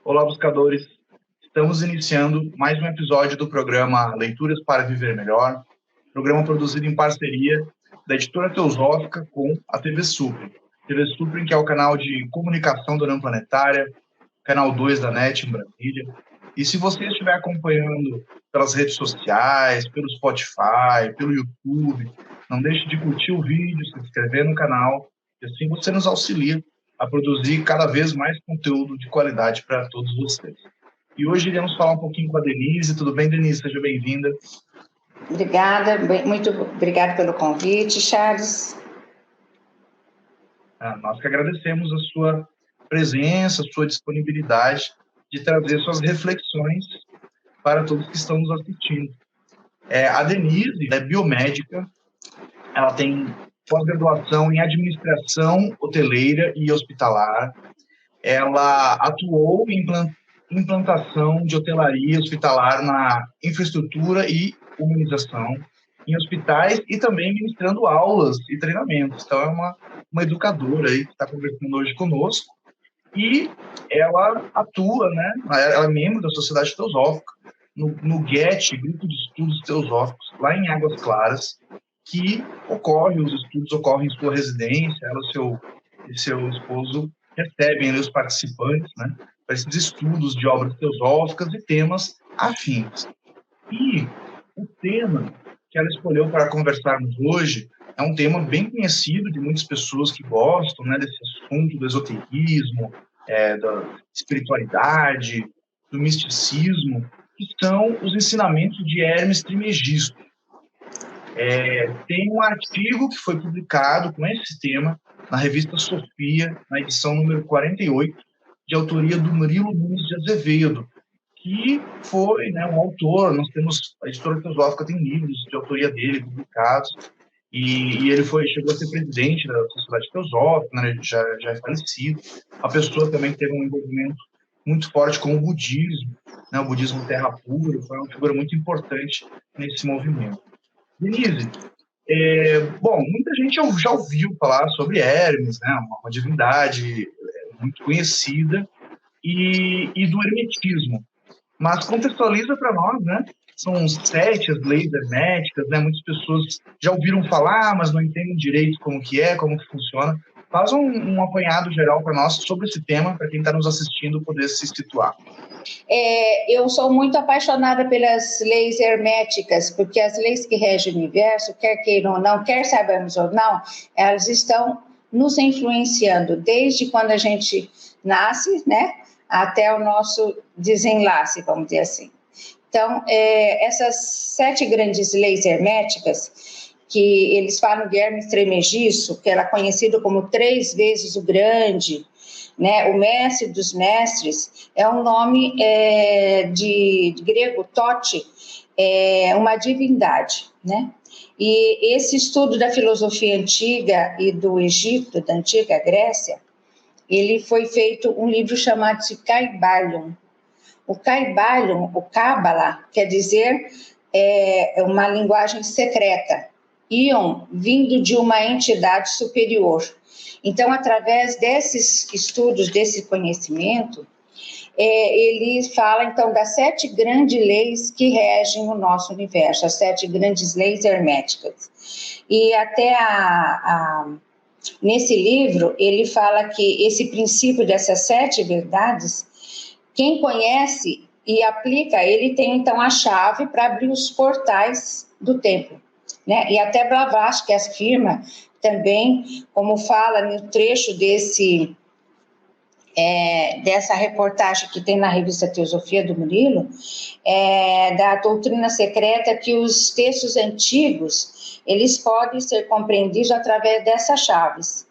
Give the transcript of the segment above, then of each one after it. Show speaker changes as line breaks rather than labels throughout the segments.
Olá, buscadores! Estamos iniciando mais um episódio do programa Leituras para Viver Melhor, programa produzido em parceria da Editora Teosófica com a TV Supre. TV Supre, que é o canal de comunicação da União Planetária, canal 2 da NET em Brasília. E se você estiver acompanhando pelas redes sociais, pelo Spotify, pelo YouTube, não deixe de curtir o vídeo, se inscrever no canal, e assim você nos auxilia a produzir cada vez mais conteúdo de qualidade para todos vocês. E hoje iremos falar um pouquinho com a Denise. Tudo bem, Denise? Seja bem-vinda.
Obrigada, muito obrigada pelo convite, Charles.
Nós que agradecemos a sua presença, a sua disponibilidade de trazer suas reflexões para todos que estão nos assistindo. A Denise é biomédica, ela tem pós-graduação em administração hoteleira e hospitalar. Ela atuou em implantação de hotelaria hospitalar na infraestrutura e humanização em hospitais e também ministrando aulas e treinamentos. Então, é uma educadora aí que está conversando hoje conosco. E ela atua, né? Ela é membro da Sociedade Teosófica, no GET, Grupo de Estudos Teosóficos, lá em Águas Claras, que os estudos ocorrem em sua residência. Ela e seu esposo recebem ali os participantes, né, para esses estudos de obras teosóficas e temas afins. E o tema que ela escolheu para conversarmos hoje é um tema bem conhecido de muitas pessoas que gostam, né, desse assunto do esoterismo, da espiritualidade, do misticismo, que são os ensinamentos de Hermes Trismegisto. Tem um artigo que foi publicado com esse tema na revista Sofia, na edição número 48, de autoria do Murilo Nunes de Azevedo, que foi, né, um autor. Nós temos, a Editora Teosófica tem livros de autoria dele publicados, e ele chegou a ser presidente da Sociedade Teosófica, né, já é falecido. A pessoa também teve um envolvimento muito forte com o budismo, né, o budismo terra pura, foi uma figura muito importante nesse movimento. Denise, muita gente já ouviu falar sobre Hermes, né, uma divindade muito conhecida, e do hermetismo. Mas contextualiza para nós, né? São 7 as leis herméticas, né? Muitas pessoas já ouviram falar, mas não entendem direito como que funciona. Faz um apanhado geral para nós sobre esse tema, para quem está nos assistindo poder se situar.
Eu sou muito apaixonada pelas leis herméticas, porque as leis que regem o universo, quer queiram ou não, quer saibamos ou não, elas estão nos influenciando desde quando a gente nasce, né, até o nosso desenlace, vamos dizer assim. Então, essas 7 grandes leis herméticas, que eles falam de Hermes Trismegisto, que era conhecido como 3 vezes o Grande, né, o mestre dos mestres, é um nome de grego tote, uma divindade, né? E esse estudo da filosofia antiga e do Egito, da antiga Grécia, ele foi feito um livro chamado de Kybalion. O Kybalion, o Cábala, quer dizer uma linguagem secreta, íon vindo de uma entidade superior. Então, através desses estudos, desse conhecimento, ele fala, então, das 7 grandes leis que regem o nosso universo, as 7 grandes leis herméticas. E até nesse livro, ele fala que esse princípio dessas 7 verdades, quem conhece e aplica, ele tem, então, a chave para abrir os portais do tempo, né? E até Blavatsky afirma também, como fala no trecho dessa reportagem que tem na revista Teosofia do Murilo, da doutrina secreta, que os textos antigos, eles podem ser compreendidos através dessas chaves,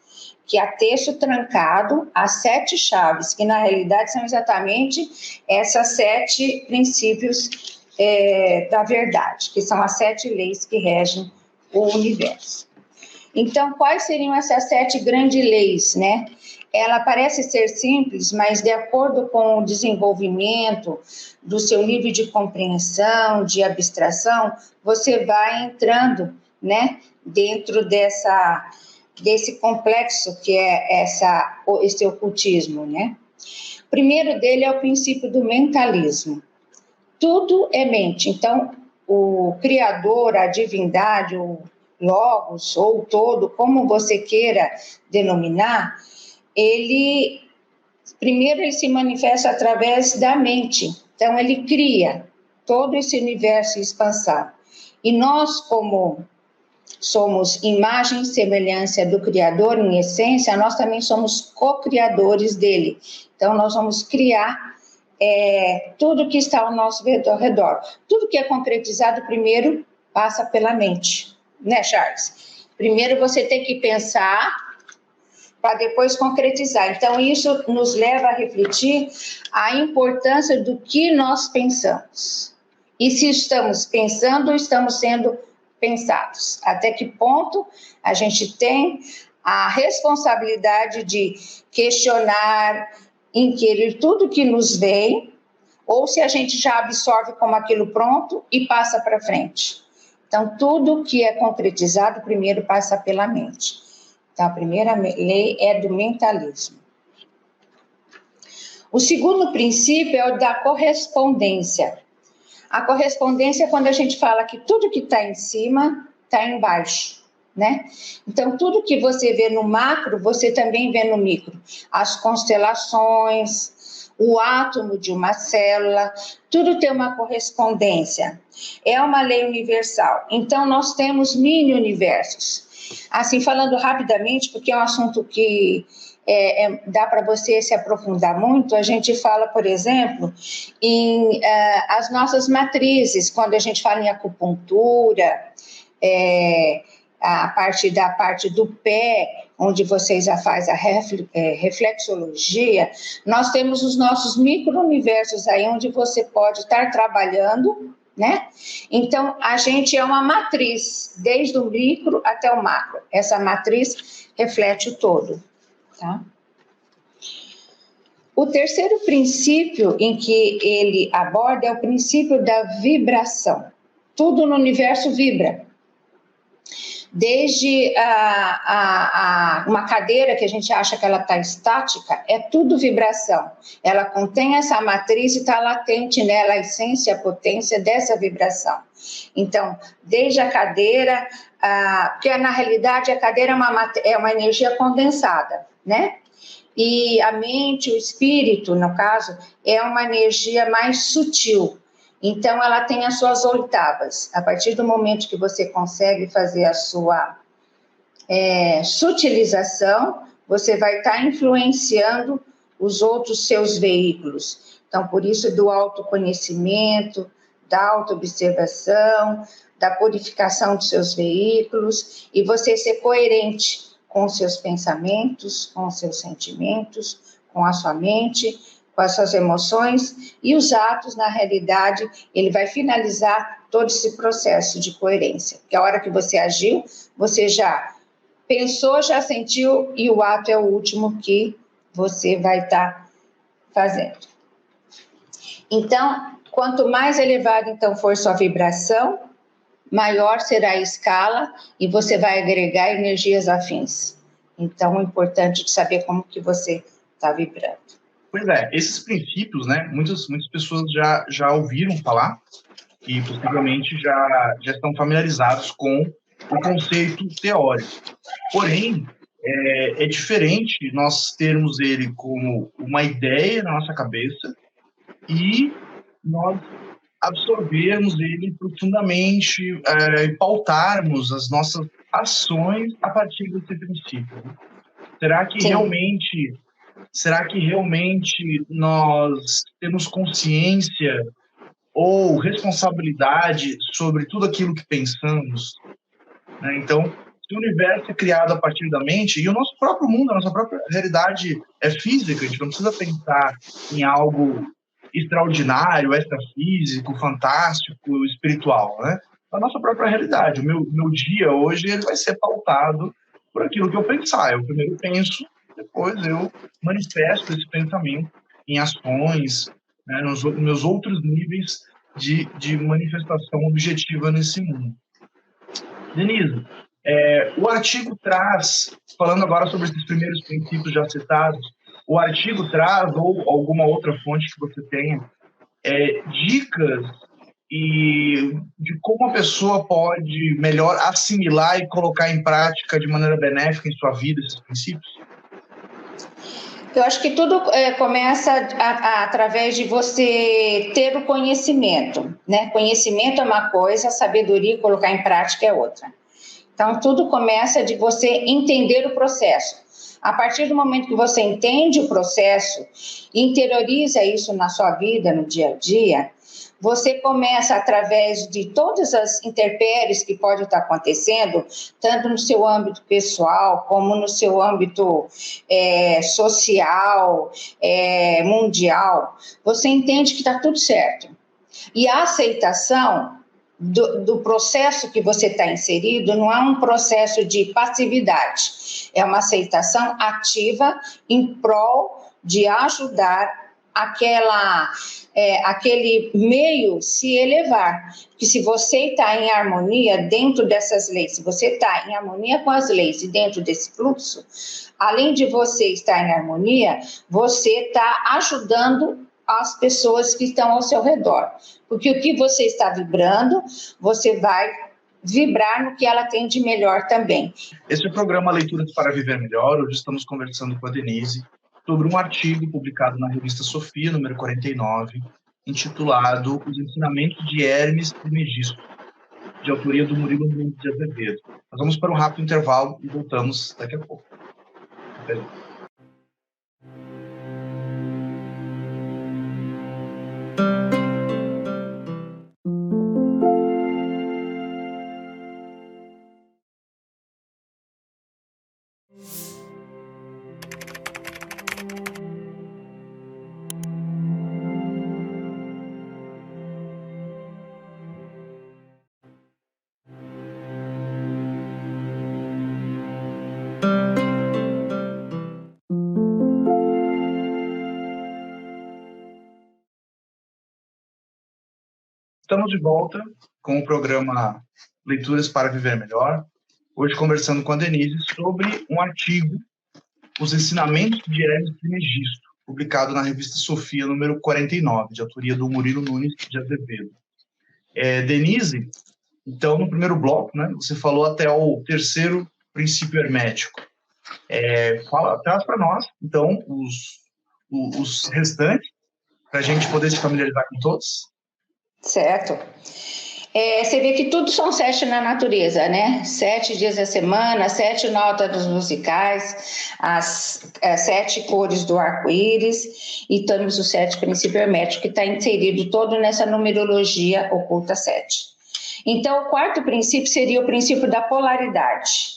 que há texto trancado, as 7 chaves, que na realidade são exatamente essas 7 princípios da verdade, que são as 7 leis que regem o universo. Então, quais seriam essas 7 grandes leis, né? Ela parece ser simples, mas de acordo com o desenvolvimento do seu nível de compreensão, de abstração, você vai entrando, né, dentro desse complexo que é esse ocultismo, né? O primeiro dele é o princípio do mentalismo. Tudo é mente. Então, o Criador, a divindade, o Logos, ou o todo, como você queira denominar, primeiro ele se manifesta através da mente. Então, ele cria todo esse universo em expansão. E nós, como somos imagem e semelhança do Criador em essência, nós também somos co-criadores dele. Então, nós vamos criar tudo que está ao nosso redor. Tudo que é concretizado primeiro passa pela mente, né, Charles? Primeiro você tem que pensar para depois concretizar. Então, isso nos leva a refletir a importância do que nós pensamos. E se estamos pensando ou estamos sendo pensados. Até que ponto a gente tem a responsabilidade de questionar, inquirir tudo que nos vem, ou se a gente já absorve como aquilo pronto e passa para frente. Então, tudo que é concretizado primeiro passa pela mente. Então, a primeira lei é do mentalismo. O segundo princípio é o da correspondência. A correspondência é quando a gente fala que tudo que está em cima está embaixo, né? Então, tudo que você vê no macro, você também vê no micro. As constelações, o átomo de uma célula, tudo tem uma correspondência. É uma lei universal. Então, nós temos mini-universos. Assim, falando rapidamente, porque é um assunto que dá para você se aprofundar muito, a gente fala, por exemplo, em as nossas matrizes, quando a gente fala em acupuntura, a parte do pé, onde vocês já fazem a reflexologia, nós temos os nossos micro-universos aí, onde você pode estar trabalhando, né? Então, a gente é uma matriz, desde o micro até o macro. Essa matriz reflete o todo, tá? O terceiro princípio em que ele aborda é o princípio da vibração. Tudo no universo vibra. Desde uma cadeira que a gente acha que ela está estática, é tudo vibração. Ela contém essa matriz e está latente nela a essência, a potência dessa vibração. Então, desde a cadeira, porque na realidade a cadeira é uma energia condensada, né? E a mente, o espírito, no caso, é uma energia mais sutil. Então, ela tem as suas oitavas. A partir do momento que você consegue fazer a sua sutilização, você vai estar influenciando os outros seus veículos. Então, por isso, do autoconhecimento, da autoobservação, da purificação dos seus veículos, e você ser coerente com os seus pensamentos, com os seus sentimentos, com a sua mente, com as suas emoções, e os atos, na realidade, ele vai finalizar todo esse processo de coerência. Porque a hora que você agiu, você já pensou, já sentiu, e o ato é o último que você vai estar fazendo. Então, quanto mais elevado, então, for sua vibração, maior será a escala e você vai agregar energias afins. Então, é importante de saber como que você está vibrando.
Pois é, esses princípios, né, muitas pessoas já ouviram falar e possivelmente já estão familiarizados com o conceito teórico. Porém, é diferente nós termos ele como uma ideia na nossa cabeça e nós absorvermos ele profundamente e pautarmos as nossas ações a partir desse princípio. Será que realmente nós temos consciência ou responsabilidade sobre tudo aquilo que pensamos? Né? Então, se o universo é criado a partir da mente, e o nosso próprio mundo, a nossa própria realidade é física, a gente não precisa pensar em algo extraordinário, extrafísico, fantástico, espiritual, né? A nossa própria realidade. O meu dia hoje ele vai ser pautado por aquilo que eu pensar. Eu primeiro penso, depois eu manifesto esse pensamento em ações, né, nos meus outros níveis de manifestação objetiva nesse mundo. Denise, o artigo traz, falando agora sobre esses primeiros princípios já citados, o artigo traz, ou alguma outra fonte que você tenha, dicas e de como a pessoa pode melhor assimilar e colocar em prática de maneira benéfica em sua vida esses princípios?
Eu acho que tudo começa através de você ter o conhecimento, né? Conhecimento é uma coisa, sabedoria e colocar em prática é outra. Então, tudo começa de você entender o processo. A partir do momento que você entende o processo, interioriza isso na sua vida, no dia a dia, você começa, através de todas as intempéries que podem estar acontecendo, tanto no seu âmbito pessoal, como no seu âmbito social, mundial, você entende que está tudo certo. E a aceitação do processo que você está inserido não é um processo de passividade, é uma aceitação ativa em prol de ajudar aquele meio se elevar. Porque se você está em harmonia dentro dessas leis, se você está em harmonia com as leis e dentro desse fluxo, além de você estar em harmonia, você está ajudando as pessoas que estão ao seu redor. Porque o que você está vibrando, você vai vibrar no que ela tem de melhor também.
Esse é o programa Leituras para Viver Melhor. Hoje estamos conversando com a Denise sobre um artigo publicado na revista Sofia, número 49, intitulado Os Ensinamentos de Hermes Trismegisto, de autoria do Murilo Nunes de Azevedo. Nós vamos para um rápido intervalo e voltamos daqui a pouco. Estamos de volta com o programa Leituras para Viver Melhor, hoje conversando com a Denise sobre um artigo, Os Ensinamentos de Hermes Trismegisto, publicado na revista Sofia, número 49, de autoria do Murilo Nunes de Azevedo. Denise, então, no primeiro bloco, né, você falou até o terceiro princípio hermético. Traz para nós, então, os restantes, para a gente poder se familiarizar com todos.
Certo. Você vê que tudo são 7 na natureza, né? 7 dias da semana, 7 notas musicais, as 7 cores do arco-íris, e temos o 7 princípio hermético, que está inserido todo nessa numerologia oculta 7. Então, o quarto princípio seria o princípio da polaridade.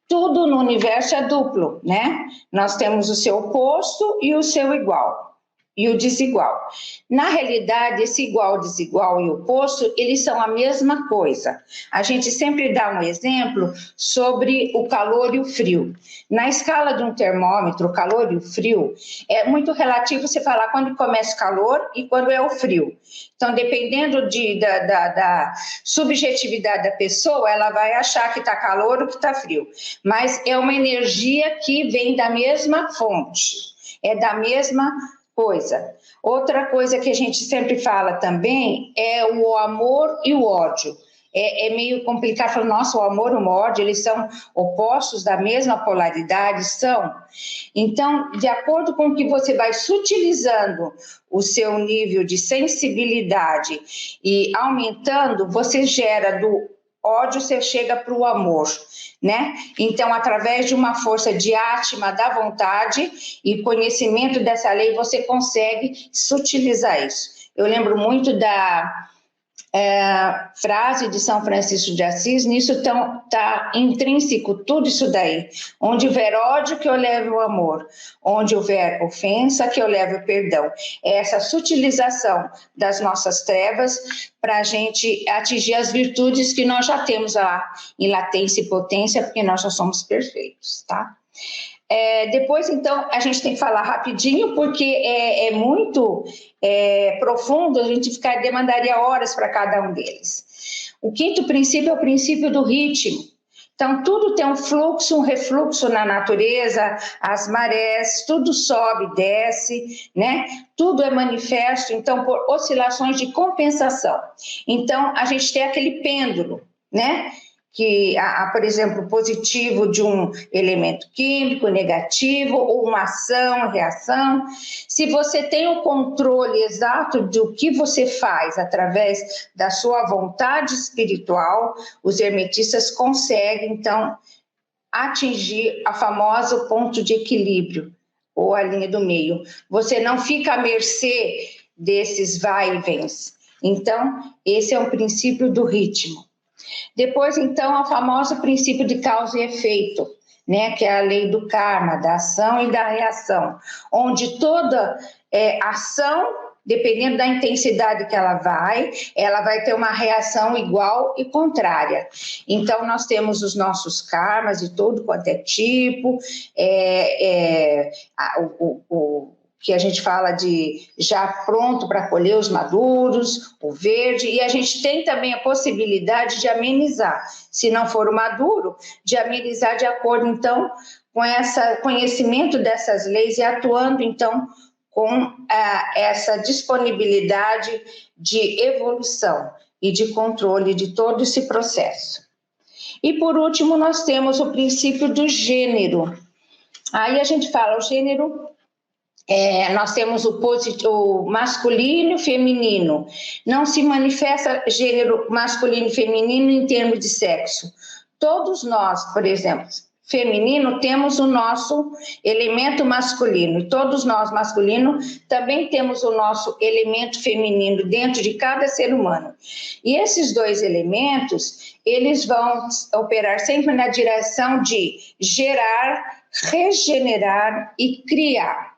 Tudo no universo é duplo, né? Nós temos o seu oposto e o seu igual. E o desigual. Na realidade, esse igual, desigual e oposto, eles são a mesma coisa. A gente sempre dá um exemplo sobre o calor e o frio. Na escala de um termômetro, o calor e o frio, é muito relativo você falar quando começa o calor e quando é o frio. Então, dependendo da subjetividade da pessoa, ela vai achar que está calor ou que está frio. Mas é uma energia que vem da mesma fonte, é da mesma coisa. Outra coisa que a gente sempre fala também é o amor e o ódio. É meio complicado falar, nossa, o amor e o ódio, eles são opostos da mesma polaridade, são. Então, de acordo com que você vai sutilizando o seu nível de sensibilidade e aumentando, você gera do ódio, você chega para o amor, né? Então, através de uma força de átma da vontade e conhecimento dessa lei, você consegue sutilizar isso. Eu lembro muito da frase de São Francisco de Assis, nisso está intrínseco tudo isso daí. Onde houver ódio, que eu leve o amor. Onde houver ofensa, que eu leve o perdão. É essa sutilização das nossas trevas para a gente atingir as virtudes que nós já temos lá em latência e potência, porque nós já somos perfeitos, tá? Depois, então, a gente tem que falar rapidinho, porque é muito profundo, a gente demandaria horas para cada um deles. O quinto princípio é o princípio do ritmo. Então, tudo tem um fluxo, um refluxo na natureza, as marés, tudo sobe e desce, né? Tudo é manifesto, então, por oscilações de compensação. Então, a gente tem aquele pêndulo, né? Que, por exemplo, positivo de um elemento químico, negativo, ou uma ação, reação. Se você tem o controle exato do que você faz através da sua vontade espiritual, os hermetistas conseguem, então, atingir a famosa ponto de equilíbrio, ou a linha do meio. Você não fica à mercê desses vai e vens. Então, esse é um princípio do ritmo. Depois, então, o famoso princípio de causa e efeito, né, que é a lei do karma, da ação e da reação, onde toda ação, dependendo da intensidade que ela vai ter uma reação igual e contrária. Então, nós temos os nossos karmas de todo quanto é tipo, que a gente fala de já pronto para colher os maduros, o verde, e a gente tem também a possibilidade de amenizar, se não for o maduro, de amenizar de acordo, então, com esse conhecimento dessas leis e atuando, então, com essa disponibilidade de evolução e de controle de todo esse processo. E, por último, nós temos o princípio do gênero. Aí a gente fala, o gênero... nós temos o masculino e o feminino. Não se manifesta gênero masculino e feminino em termos de sexo. Todos nós, por exemplo, feminino, temos o nosso elemento masculino. E todos nós, masculino, também temos o nosso elemento feminino dentro de cada ser humano. E esses dois elementos, eles vão operar sempre na direção de gerar, regenerar e criar.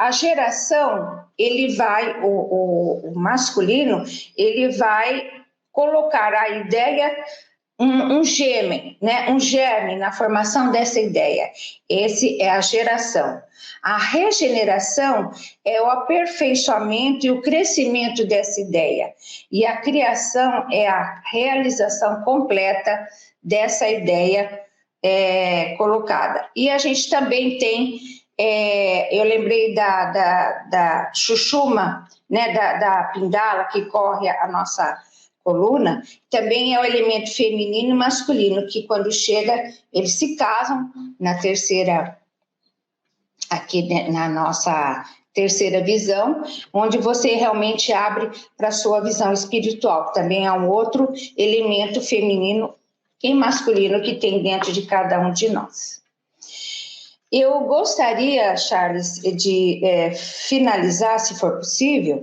A geração, o masculino, ele vai colocar a ideia, um germe, né? Um germe na formação dessa ideia. Esse é a geração. A regeneração é o aperfeiçoamento e o crescimento dessa ideia. E a criação é a realização completa dessa ideia colocada. E a gente também tem... eu lembrei da chuchuma, né, da pindala que corre a nossa coluna, também é o elemento feminino e masculino, que quando chega, eles se casam na terceira, aqui na nossa terceira visão, onde você realmente abre para a sua visão espiritual. Também é um outro elemento feminino e masculino que tem dentro de cada um de nós. Eu gostaria, Charles, de finalizar, se for possível,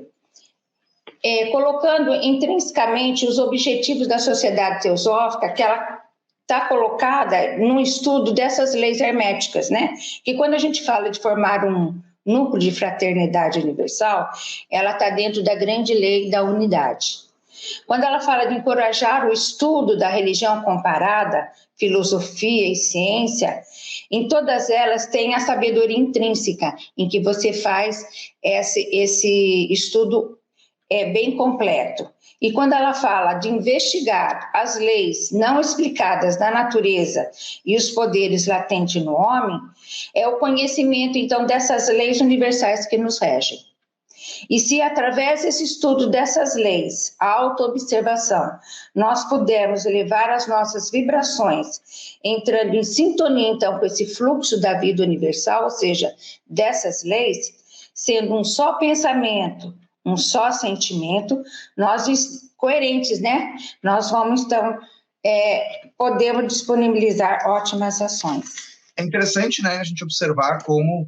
colocando intrinsecamente os objetivos da sociedade teosófica, que ela está colocada no estudo dessas leis herméticas, né? Que quando a gente fala de formar um núcleo de fraternidade universal, ela está dentro da grande lei da unidade. Quando ela fala de encorajar o estudo da religião comparada, filosofia e ciência, em todas elas tem a sabedoria intrínseca, em que você faz esse estudo bem completo. E quando ela fala de investigar as leis não explicadas da natureza e os poderes latentes no homem, é o conhecimento, então, dessas leis universais que nos regem. E se através desse estudo dessas leis, a autoobservação, nós pudermos elevar as nossas vibrações, entrando em sintonia, então, com esse fluxo da vida universal, ou seja, dessas leis, sendo um só pensamento, um só sentimento, nós coerentes, né? Nós vamos, então, podemos disponibilizar ótimas ações.
É interessante, né, a gente observar como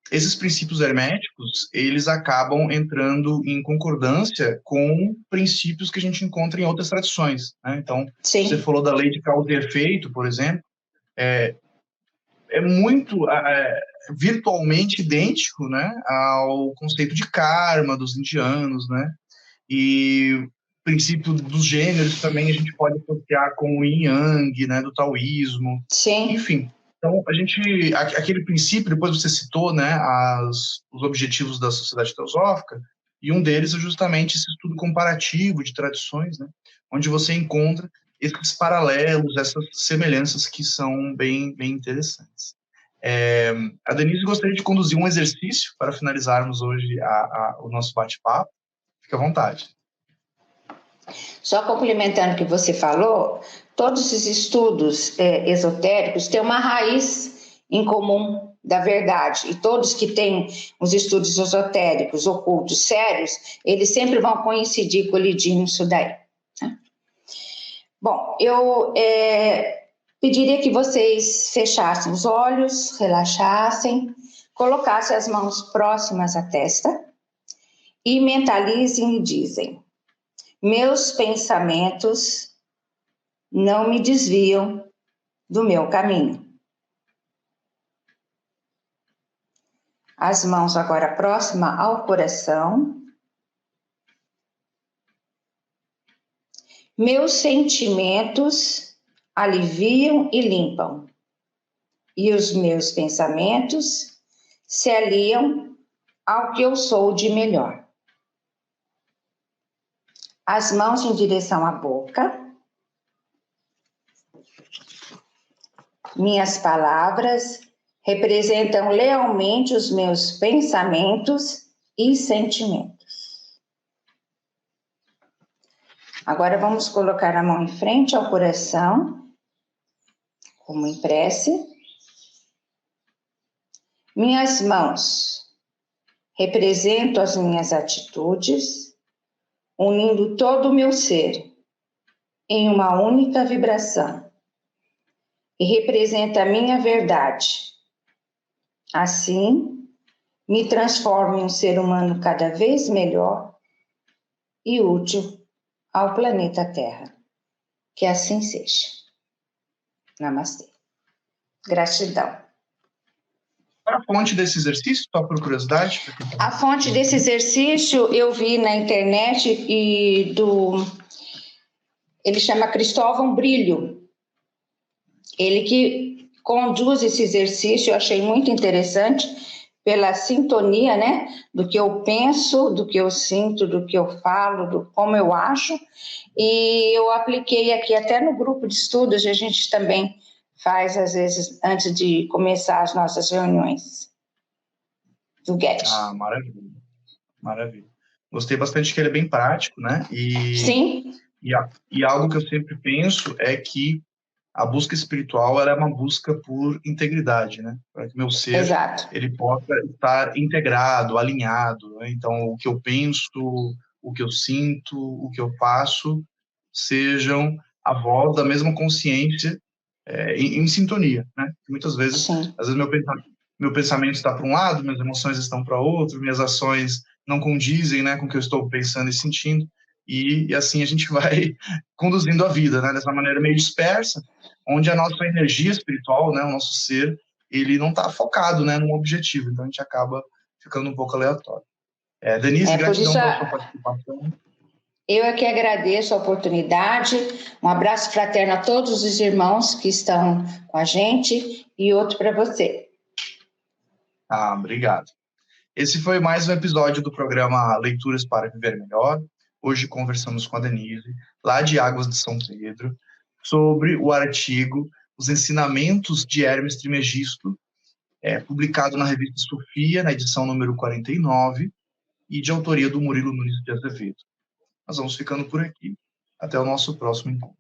esses princípios herméticos, eles acabam entrando em concordância com princípios que a gente encontra em outras tradições, né? Então,
Sim.
Você falou da lei de causa e efeito, por exemplo, é muito virtualmente idêntico, né, ao conceito de karma dos indianos, né? E o princípio dos gêneros também a gente pode associar com o yin yang, né, do taoísmo.
Sim.
Enfim. Então, aquele princípio, depois você citou, né, os objetivos da sociedade teosófica, e um deles é justamente esse estudo comparativo de tradições, né, onde você encontra esses paralelos, essas semelhanças que são bem interessantes. A Denise gostaria de conduzir um exercício para finalizarmos hoje o nosso bate-papo. Fique à vontade.
Só complementando o que você falou, todos os estudos esotéricos têm uma raiz em comum da verdade, e todos que têm os estudos esotéricos, ocultos, sérios, eles sempre vão coincidir, colidir nisso daí. Né? Bom, eu pediria que vocês fechassem os olhos, relaxassem, colocassem as mãos próximas à testa e mentalizem e dizem: meus pensamentos não me desviam do meu caminho. As mãos agora próximas ao coração. Meus sentimentos aliviam e limpam. E os meus pensamentos se aliam ao que eu sou de melhor. As mãos em direção à boca. Minhas palavras representam lealmente os meus pensamentos e sentimentos. Agora vamos colocar a mão em frente ao coração, como em prece. Minhas mãos representam as minhas atitudes, unindo todo o meu ser em uma única vibração, e representa a minha verdade. Assim, me transformo em um ser humano cada vez melhor e útil ao planeta Terra. Que assim seja. Namastê. Gratidão.
Qual a fonte desse exercício, só por curiosidade?
A fonte desse exercício eu vi na internet ele chama Cristóvão Brilho. Ele que conduz esse exercício, eu achei muito interessante pela sintonia, né, do que eu penso, do que eu sinto, do que eu falo, do como eu acho, e eu apliquei aqui até no grupo de estudos, a gente também faz às vezes antes de começar as nossas reuniões do GET.
Maravilha, maravilha. Gostei bastante que ele é bem prático, né?
Sim.
E algo que eu sempre penso é que a busca espiritual ela é uma busca por integridade, né? Para que meu ser ele possa estar integrado, alinhado. Né? Então, o que eu penso, o que eu sinto, o que eu faço, sejam a voz da mesma consciência em sintonia, né? Muitas vezes, às vezes meu pensamento está para um lado, minhas emoções estão para outro, minhas ações não condizem, né, com o que eu estou pensando e sentindo. E assim a gente vai conduzindo a vida, né, dessa maneira meio dispersa, onde a nossa energia espiritual, né, o nosso ser, ele não está focado, né, num objetivo, então a gente acaba ficando um pouco aleatório. Denise, gratidão pela sua participação.
Eu é que agradeço a oportunidade, um abraço fraterno a todos os irmãos que estão com a gente e outro para você.
Obrigado. Esse foi mais um episódio do programa Leituras para Viver Melhor. Hoje conversamos com a Denise, lá de Águas de São Pedro, sobre o artigo Os Ensinamentos de Hermes Trismegisto, publicado na revista Sofia, na edição número 49, e de autoria do Murilo Nunes de Azevedo. Nós vamos ficando por aqui. Até o nosso próximo encontro.